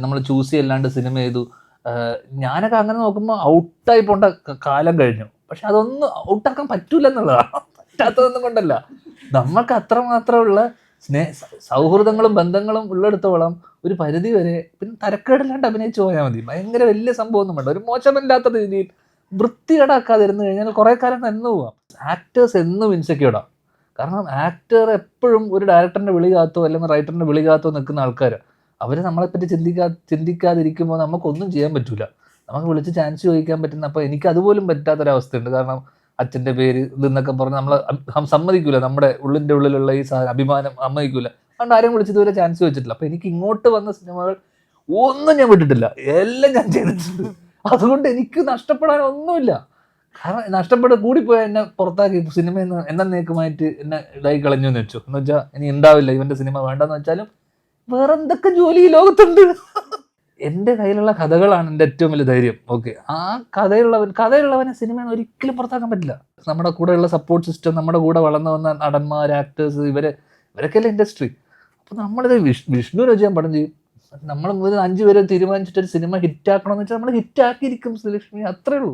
നമ്മൾ choose ചെയ്യല്ലാണ്ട് cinema ചെയ്തു. ഞാനൊക്കെ അങ്ങനെ നോക്കുമ്പോൾ ഔട്ടായി പോണ്ട കാലം കഴിഞ്ഞു. പക്ഷെ അതൊന്നും ഔട്ടാക്കാൻ പറ്റൂല എന്നുള്ളതാണ്. പറ്റാത്തതൊന്നും കൊണ്ടല്ല, നമ്മൾക്ക് അത്രമാത്രമുള്ള സൗഹൃദങ്ങളും ബന്ധങ്ങളും ഉള്ളിടത്തോളം ഒരു പരിധി വരെ പിന്നെ തരക്കേടില്ലാണ്ട് അഭിനയിച്ചു പോയാൽ മതി. ഭയങ്കര വലിയ സംഭവം ഒന്നും വേണ്ട. ഒരു മോശമില്ലാത്ത രീതിയിൽ വൃത്തികേടാക്കാതിരുന്നു കഴിഞ്ഞാൽ കുറെ കാലം നിന്ന് പോവാം. ആക്ടേഴ്സ് എന്നും ഇൻസെക്യൂർഡാണ്. കാരണം ആക്ടർ എപ്പോഴും ഒരു ഡയറക്ടറിന്റെ വിളി കാത്തോ അല്ലെങ്കിൽ റൈറ്ററിന്റെ വിളി കാത്തോ നിൽക്കുന്ന ആൾക്കാർ. അവർ നമ്മളെപ്പറ്റി ചിന്തിക്കാതിരിക്കുമ്പോൾ നമുക്കൊന്നും ചെയ്യാൻ പറ്റൂല. നമുക്ക് വിളിച്ച് ചാൻസ് ചോദിക്കാൻ പറ്റുന്ന, അപ്പോൾ എനിക്ക് അതുപോലും പറ്റാത്തൊരവസ്ഥയുണ്ട്. കാരണം അച്ഛൻ്റെ പേര് ഇതെന്നൊക്കെ പറഞ്ഞ് നമ്മൾ സമ്മതിക്കൂല. നമ്മുടെ ഉള്ളിൻ്റെ ഉള്ളിലുള്ള ഈ അഭിമാനം സമ്മതിക്കൂല. അതുകൊണ്ട് ആരും വിളിച്ച് ഇതുവരെ ചാൻസ് ചോദിച്ചിട്ടില്ല. അപ്പോൾ എനിക്ക് ഇങ്ങോട്ട് വന്ന സിനിമകൾ ഒന്നും ഞാൻ വിട്ടിട്ടില്ല, എല്ലാം ഞാൻ ചെയ്തിട്ടുണ്ട്. അതുകൊണ്ട് എനിക്ക് നഷ്ടപ്പെടാൻ ഒന്നുമില്ല. കാരണം നഷ്ടപ്പെട്ട് കൂടിപ്പോയാൽ എന്നെ പുറത്താക്കി സിനിമയിൽ നിന്ന് എന്നേക്കുമായിട്ട് എന്നെ ഇതായി കളഞ്ഞു എന്ന് വെച്ചു. എന്ന് വെച്ചാൽ ഇനി ഉണ്ടാവില്ല, ഇവൻ്റെ സിനിമ വേണ്ടെന്ന് വെച്ചാലും വേറെ എന്തൊക്കെ ജോലി ഈ ലോകത്തുണ്ട്. എൻ്റെ കയ്യിലുള്ള കഥകളാണ് എൻ്റെ ഏറ്റവും വലിയ ധൈര്യം. ഓക്കെ, ആ കഥയുള്ളവനെ സിനിമയിൽ ഒരിക്കലും പുറത്താക്കാൻ പറ്റില്ല. നമ്മുടെ കൂടെയുള്ള സപ്പോർട്ട് സിസ്റ്റം, നമ്മുടെ കൂടെ വളർന്നു വന്ന നടന്മാർ, ആക്ടേഴ്സ്, ഇവരൊക്കെയല്ലേ ഇൻഡസ്ട്രി. അപ്പോൾ നമ്മളിത് വിഷ്ണുവിനെ വെച്ച് ഞാൻ പടം ചെയ്യും. നമ്മൾ 5 പേര് തീരുമാനിച്ചിട്ടൊരു സിനിമ ഹിറ്റാക്കണമെന്ന് വെച്ചാൽ നമ്മൾ ഹിറ്റാക്കിയിരിക്കും ശ്രീലക്ഷ്മി, അത്രേ ഉള്ളൂ.